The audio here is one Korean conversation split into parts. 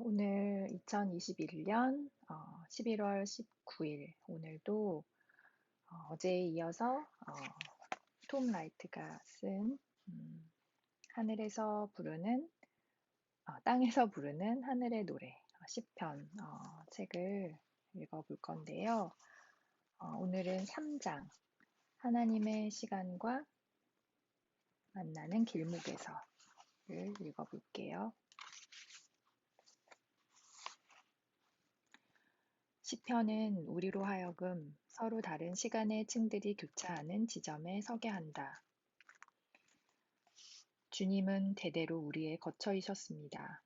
오늘 2021년 11월 19일, 오늘도 어제에 이어서 톰 라이트가 쓴 하늘에서 부르는 땅에서 부르는 하늘의 노래 시편 책을 읽어볼 건데요. 오늘은 3장 하나님의 시간과 만나는 길목에서를 읽어볼게요. 시편은 우리로 하여금 서로 다른 시간의 층들이 교차하는 지점에 서게 한다. 주님은 대대로 우리에 거처이셨습니다.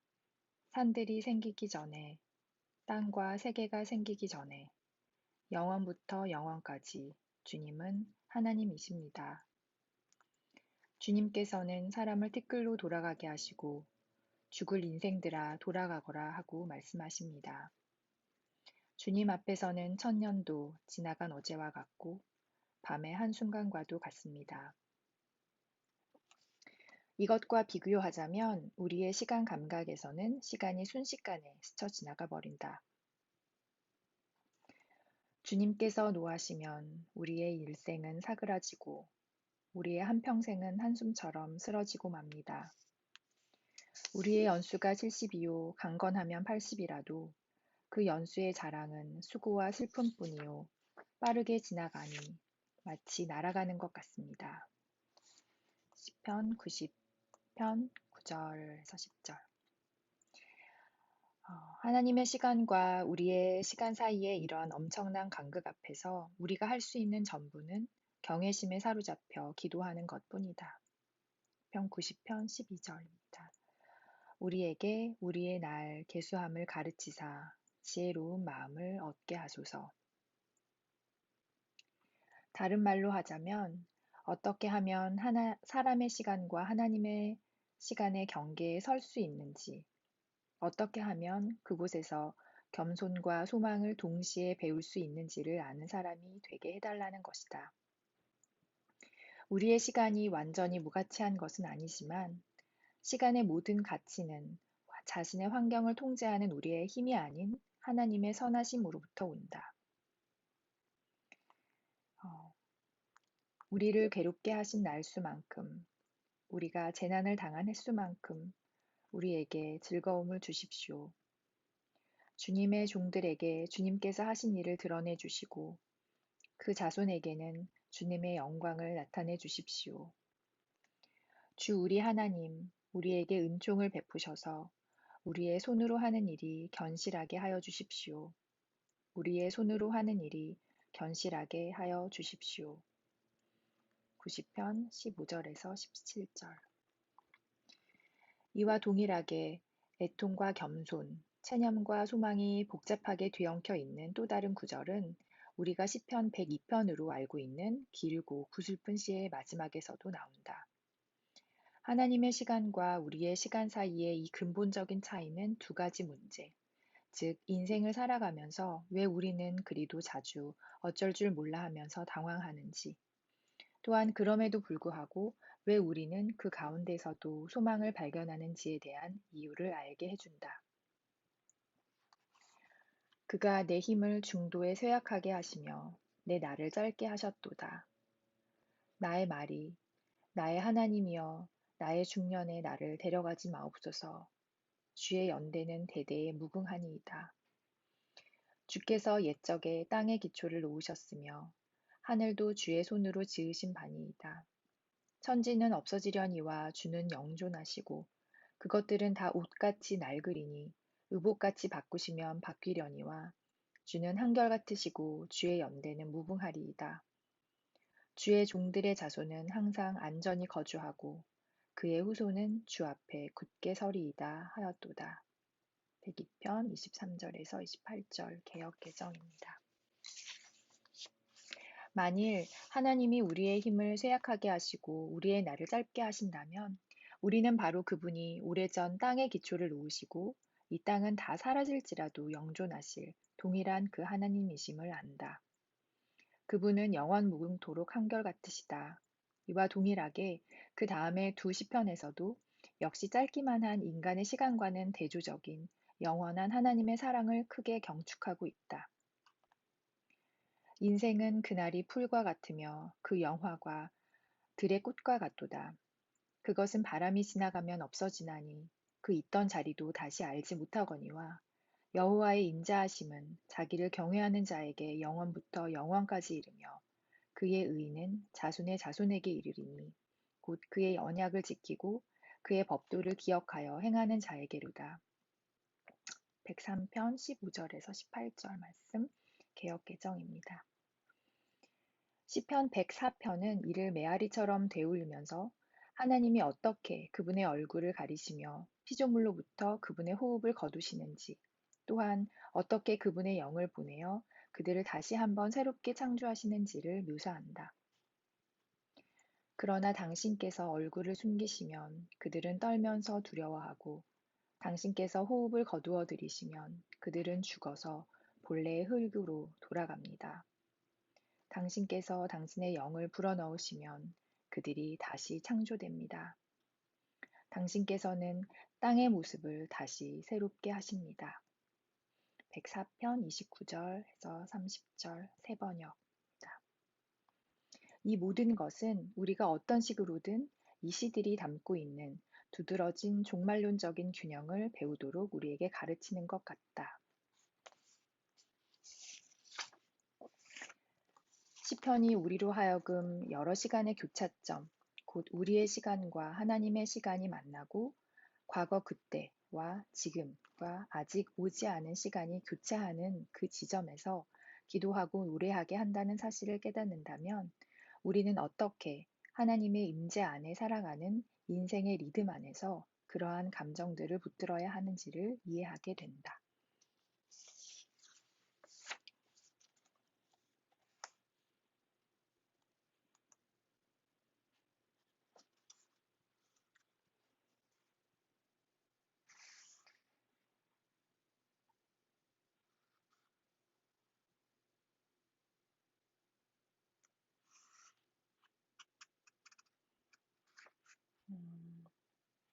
산들이 생기기 전에, 땅과 세계가 생기기 전에, 영원부터 영원까지 주님은 하나님이십니다. 주님께서는 사람을 티끌로 돌아가게 하시고 죽을 인생들아 돌아가거라 하고 말씀하십니다. 주님 앞에서는 천년도 지나간 어제와 같고 밤의 한순간과도 같습니다. 이것과 비교하자면 우리의 시간 감각에서는 시간이 순식간에 스쳐 지나가 버린다. 주님께서 노하시면 우리의 일생은 사그라지고 우리의 한평생은 한숨처럼 쓰러지고 맙니다. 우리의 연수가 70이요 강건하면 80이라도 그 연수의 자랑은 수고와 슬픔뿐이요 빠르게 지나가니 마치 날아가는 것 같습니다. 시편 90편 9절에서 10절. 하나님의 시간과 우리의 시간 사이의 이러한 엄청난 간극 앞에서 우리가 할 수 있는 전부는 경외심에 사로잡혀 기도하는 것뿐이다. 편 90편 12절입니다. 우리에게 우리의 날 계수함을 가르치사 지혜로운 마음을 얻게 하소서. 다른 말로 하자면 어떻게 하면 사람의 시간과 하나님의 시간의 경계에 설 수 있는지, 어떻게 하면 그곳에서 겸손과 소망을 동시에 배울 수 있는지를 아는 사람이 되게 해달라는 것이다. 우리의 시간이 완전히 무가치한 것은 아니지만 시간의 모든 가치는 자신의 환경을 통제하는 우리의 힘이 아닌 하나님의 선하심으로부터 온다. 우리를 괴롭게 하신 날수만큼, 우리가 재난을 당한 횟수만큼 우리에게 즐거움을 주십시오. 주님의 종들에게 주님께서 하신 일을 드러내 주시고 그 자손에게는 주님의 영광을 나타내 주십시오. 주 우리 하나님, 우리에게 은총을 베푸셔서 우리의 손으로 하는 일이 견실하게 하여 주십시오. 우리의 손으로 하는 일이 견실하게 하여 주십시오. 90편 15절에서 17절. 이와 동일하게 애통과 겸손, 체념과 소망이 복잡하게 뒤엉켜 있는 또 다른 구절은 우리가 시편 102편으로 알고 있는 길고 구슬픈 시의 마지막에서도 나온다. 하나님의 시간과 우리의 시간 사이의 이 근본적인 차이는 두 가지 문제, 즉 인생을 살아가면서 왜 우리는 그리도 자주 어쩔 줄 몰라 하면서 당황하는지, 또한 그럼에도 불구하고 왜 우리는 그 가운데서도 소망을 발견하는지에 대한 이유를 알게 해준다. 그가 내 힘을 중도에 쇠약하게 하시며 내 날을 짧게 하셨도다. 나의 말이 나의 하나님이여 나의 중년에 나를 데려가지 마옵소서. 주의 연대는 대대에 무궁하니이다. 주께서 옛적에 땅의 기초를 놓으셨으며 하늘도 주의 손으로 지으신 바니이다. 천지는 없어지려니와 주는 영존하시고 그것들은 다 옷같이 낡으리니 의복같이 바꾸시면 바뀌려니와 주는 한결같으시고 주의 연대는 무궁하리이다. 주의 종들의 자손은 항상 안전히 거주하고 그의 후손은 주 앞에 굳게 서리이다 하였도다. 102편 23절에서 28절 개역개정입니다. 만일 하나님이 우리의 힘을 쇠약하게 하시고 우리의 날을 짧게 하신다면 우리는 바로 그분이 오래전 땅의 기초를 놓으시고 이 땅은 다 사라질지라도 영존하실 동일한 그 하나님이심을 안다. 그분은 영원무궁토록 한결같으시다. 이와 동일하게 그 다음에 두 시편에서도 역시 짧기만 한 인간의 시간과는 대조적인 영원한 하나님의 사랑을 크게 경축하고 있다. 인생은 그날이 풀과 같으며 그 영화가 들의 꽃과 같도다. 그것은 바람이 지나가면 없어지나니 그 있던 자리도 다시 알지 못하거니와 여호와의 인자하심은 자기를 경외하는 자에게 영원부터 영원까지 이르며 그의 의는 자손의 자손에게 이르리니 곧 그의 언약을 지키고 그의 법도를 기억하여 행하는 자에게로다. 103편 15절에서 18절 말씀 개역개정입니다. 시편 104편은 이를 메아리처럼 되울리면서 하나님이 어떻게 그분의 얼굴을 가리시며 피조물로부터 그분의 호흡을 거두시는지, 또한 어떻게 그분의 영을 보내어 그들을 다시 한번 새롭게 창조하시는지를 묘사한다. 그러나 당신께서 얼굴을 숨기시면 그들은 떨면서 두려워하고 당신께서 호흡을 거두어 들이시면 그들은 죽어서 본래의 흙으로 돌아갑니다. 당신께서 당신의 영을 불어넣으시면 그들이 다시 창조됩니다. 당신께서는 땅의 모습을 다시 새롭게 하십니다. 104편 29절에서 30절 세번역입니다. 이 모든 것은 우리가 어떤 식으로든 이 시들이 담고 있는 두드러진 종말론적인 균형을 배우도록 우리에게 가르치는 것 같다. 시편이 우리로 하여금 여러 시간의 교차점, 곧 우리의 시간과 하나님의 시간이 만나고 과거 그때와 지금과 아직 오지 않은 시간이 교차하는 그 지점에서 기도하고 노래하게 한다는 사실을 깨닫는다면 우리는 어떻게 하나님의 임재 안에 살아가는 인생의 리듬 안에서 그러한 감정들을 붙들어야 하는지를 이해하게 된다.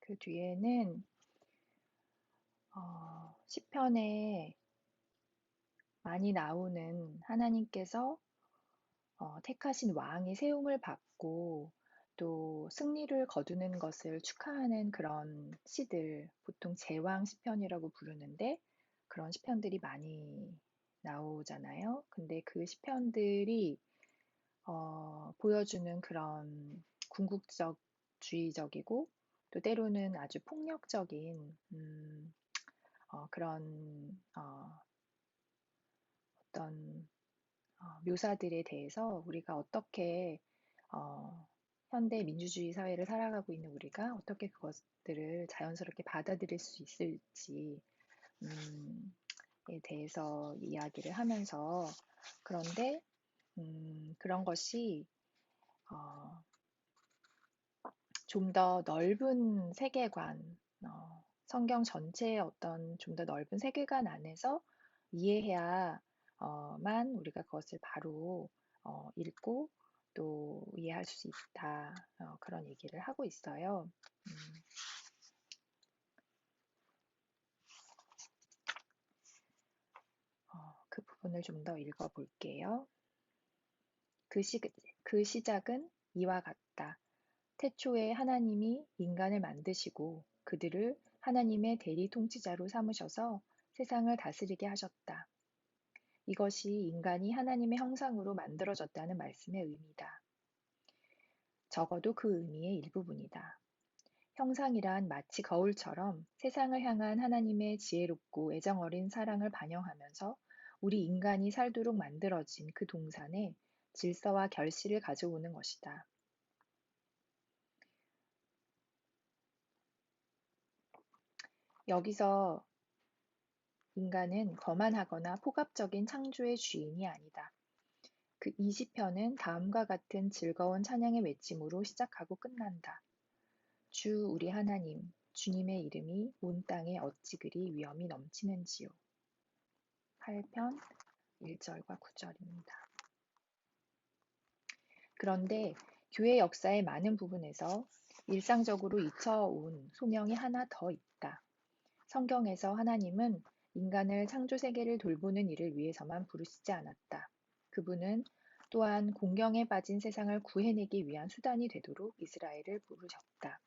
그 뒤에는 시편에 많이 나오는 하나님께서 택하신 왕이 세움을 받고 또 승리를 거두는 것을 축하하는 그런 시들, 보통 제왕 시편이라고 부르는데 그런 시편들이 많이 나오잖아요. 근데 그 시편들이 보여주는 그런 궁극적주의적이고 또 때로는 아주 폭력적인 그런 어떤 묘사들에 대해서 우리가 어떻게 어, 현대 민주주의 사회를 살아가고 있는 우리가 어떻게 그것들을 자연스럽게 받아들일 수 있을지 에 대해서 이야기를 하면서 그런데 그런 것이 좀 더 넓은 세계관, 성경 전체의 어떤 좀 더 넓은 세계관 안에서 이해해야만 우리가 그것을 바로 읽고 또 이해할 수 있다. 그런 얘기를 하고 있어요. 그 부분을 좀 더 읽어볼게요. 그 시작은 이와 같다. 태초에 하나님이 인간을 만드시고 그들을 하나님의 대리 통치자로 삼으셔서 세상을 다스리게 하셨다. 이것이 인간이 하나님의 형상으로 만들어졌다는 말씀의 의미다. 적어도 그 의미의 일부분이다. 형상이란 마치 거울처럼 세상을 향한 하나님의 지혜롭고 애정 어린 사랑을 반영하면서 우리 인간이 살도록 만들어진 그 동산에 질서와 결실을 가져오는 것이다. 여기서 인간은 거만하거나 폭압적인 창조의 주인이 아니다. 그 20편은 다음과 같은 즐거운 찬양의 외침으로 시작하고 끝난다. 주 우리 하나님, 주님의 이름이 온 땅에 어찌 그리 위엄이 넘치는지요. 8편 1절과 9절입니다. 그런데 교회 역사의 많은 부분에서 일상적으로 잊혀온 소명이 하나 더 있다. 성경에서 하나님은 인간을 창조 세계를 돌보는 일을 위해서만 부르시지 않았다. 그분은 또한 공경에 빠진 세상을 구해내기 위한 수단이 되도록 이스라엘을 부르셨다.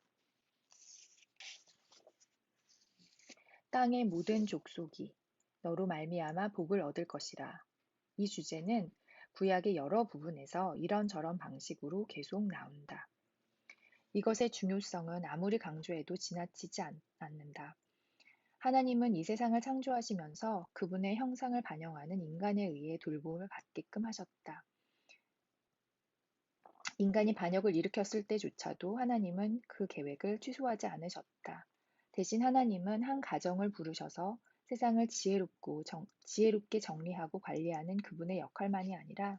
땅의 모든 족속이 너로 말미암아 복을 얻을 것이라. 이 주제는 구약의 여러 부분에서 이런저런 방식으로 계속 나온다. 이것의 중요성은 아무리 강조해도 지나치지 않는다. 하나님은 이 세상을 창조하시면서 그분의 형상을 반영하는 인간에 의해 돌봄을 받게끔 하셨다. 인간이 반역을 일으켰을 때조차도 하나님은 그 계획을 취소하지 않으셨다. 대신 하나님은 한 가정을 부르셔서 세상을 지혜롭게 정리하고 관리하는 그분의 역할만이 아니라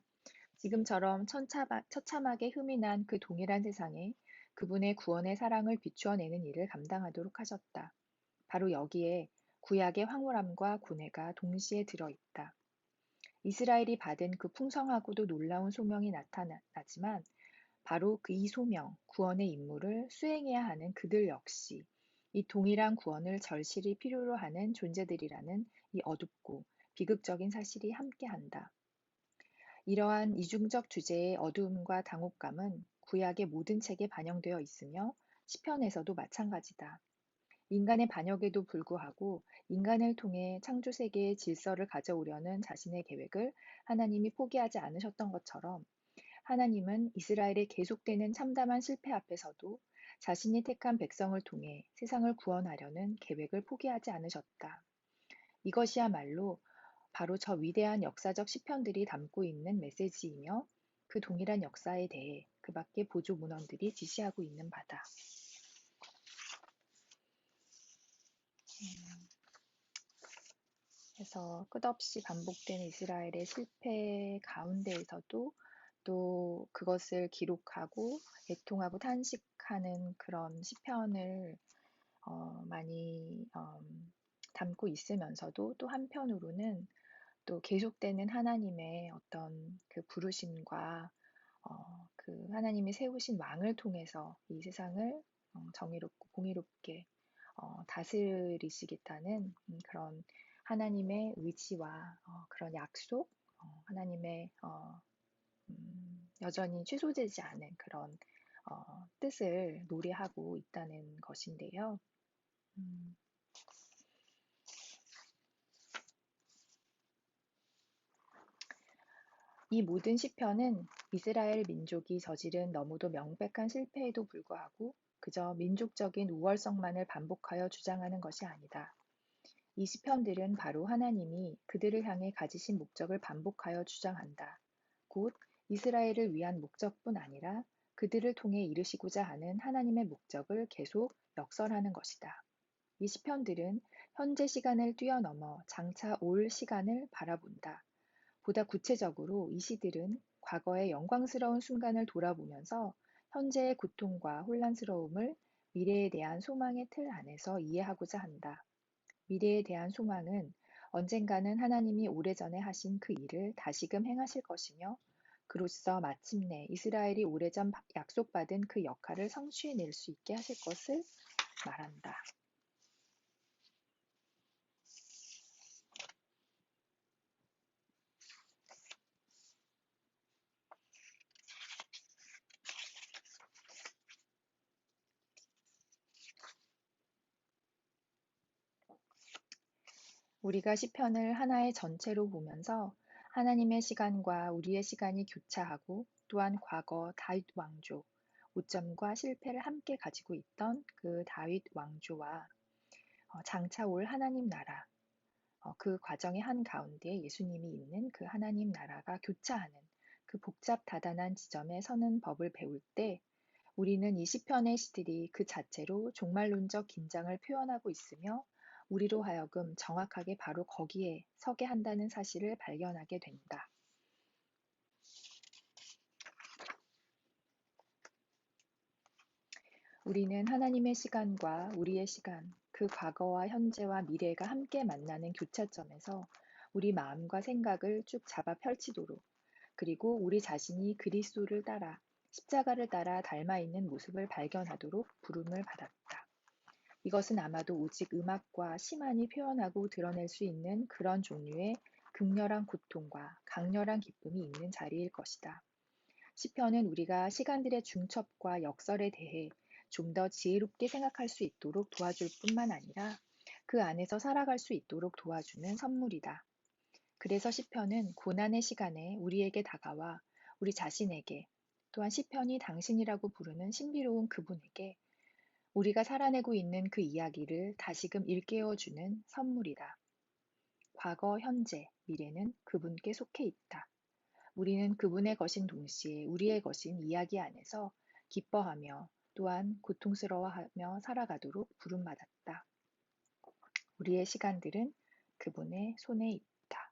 지금처럼 처참하게 흠이 난 그 동일한 세상에 그분의 구원의 사랑을 비추어내는 일을 감당하도록 하셨다. 바로 여기에 구약의 황홀함과 고뇌가 동시에 들어있다. 이스라엘이 받은 그 풍성하고도 놀라운 소명이 나타나지만 바로 그 이 소명, 구원의 임무를 수행해야 하는 그들 역시 이 동일한 구원을 절실히 필요로 하는 존재들이라는 이 어둡고 비극적인 사실이 함께한다. 이러한 이중적 주제의 어두움과 당혹감은 구약의 모든 책에 반영되어 있으며 시편에서도 마찬가지다. 인간의 반역에도 불구하고 인간을 통해 창조 세계의 질서를 가져오려는 자신의 계획을 하나님이 포기하지 않으셨던 것처럼 하나님은 이스라엘의 계속되는 참담한 실패 앞에서도 자신이 택한 백성을 통해 세상을 구원하려는 계획을 포기하지 않으셨다. 이것이야말로 바로 저 위대한 역사적 시편들이 담고 있는 메시지이며 그 동일한 역사에 대해 그 밖의 보조 문헌들이 지시하고 있는 바다. 그래서 끝없이 반복되는 이스라엘의 실패 가운데에서도 또 그것을 기록하고 애통하고 탄식하는 그런 시편을 많이 담고 있으면서도 또 한편으로는 또 계속되는 하나님의 어떤 그 부르심과 그 하나님이 세우신 왕을 통해서 이 세상을 정의롭고 공의롭게 다스리시겠다는 그런 하나님의 의지와 그런 약속, 하나님의 여전히 취소되지 않은 그런 뜻을 노래하고 있다는 것인데요. 이 모든 시편은 이스라엘 민족이 저지른 너무도 명백한 실패에도 불구하고 그저 민족적인 우월성만을 반복하여 주장하는 것이 아니다. 이 시편들은 바로 하나님이 그들을 향해 가지신 목적을 반복하여 주장한다. 곧 이스라엘을 위한 목적뿐 아니라 그들을 통해 이루시고자 하는 하나님의 목적을 계속 역설하는 것이다. 이 시편들은 현재 시간을 뛰어넘어 장차 올 시간을 바라본다. 보다 구체적으로 이 시들은 과거의 영광스러운 순간을 돌아보면서 현재의 고통과 혼란스러움을 미래에 대한 소망의 틀 안에서 이해하고자 한다. 미래에 대한 소망은 언젠가는 하나님이 오래전에 하신 그 일을 다시금 행하실 것이며 그로써 마침내 이스라엘이 오래전 약속받은 그 역할을 성취해낼 수 있게 하실 것을 말한다. 우리가 시편을 하나의 전체로 보면서 하나님의 시간과 우리의 시간이 교차하고 또한 과거 다윗 왕조, 오점과 실패를 함께 가지고 있던 그 다윗 왕조와 장차 올 하나님 나라, 그 과정의 한가운데 예수님이 있는 그 하나님 나라가 교차하는 그 복잡다단한 지점에 서는 법을 배울 때 우리는 이 시편의 시들이 그 자체로 종말론적 긴장을 표현하고 있으며 우리로 하여금 정확하게 바로 거기에 서게 한다는 사실을 발견하게 된다. 우리는 하나님의 시간과 우리의 시간, 그 과거와 현재와 미래가 함께 만나는 교차점에서 우리 마음과 생각을 쭉 잡아 펼치도록 그리고 우리 자신이 그리스도를 따라 십자가를 따라 닮아 있는 모습을 발견하도록 부름을 받았다. 이것은 아마도 오직 음악과 시만이 표현하고 드러낼 수 있는 그런 종류의 극렬한 고통과 강렬한 기쁨이 있는 자리일 것이다. 시편은 우리가 시간들의 중첩과 역설에 대해 좀 더 지혜롭게 생각할 수 있도록 도와줄 뿐만 아니라 그 안에서 살아갈 수 있도록 도와주는 선물이다. 그래서 시편은 고난의 시간에 우리에게 다가와 우리 자신에게 또한 시편이 당신이라고 부르는 신비로운 그분에게 우리가 살아내고 있는 그 이야기를 다시금 일깨워주는 선물이다. 과거, 현재, 미래는 그분께 속해 있다. 우리는 그분의 것인 동시에 우리의 것인 이야기 안에서 기뻐하며 또한 고통스러워하며 살아가도록 부름받았다. 우리의 시간들은 그분의 손에 있다.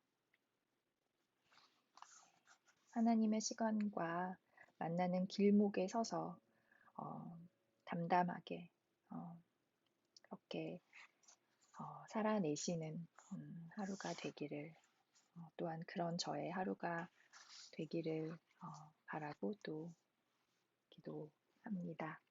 하나님의 시간과 만나는 길목에 서서 담담하게 그렇게 살아내시는 하루가 되기를 또한 그런 저의 하루가 되기를 바라고 또 기도합니다.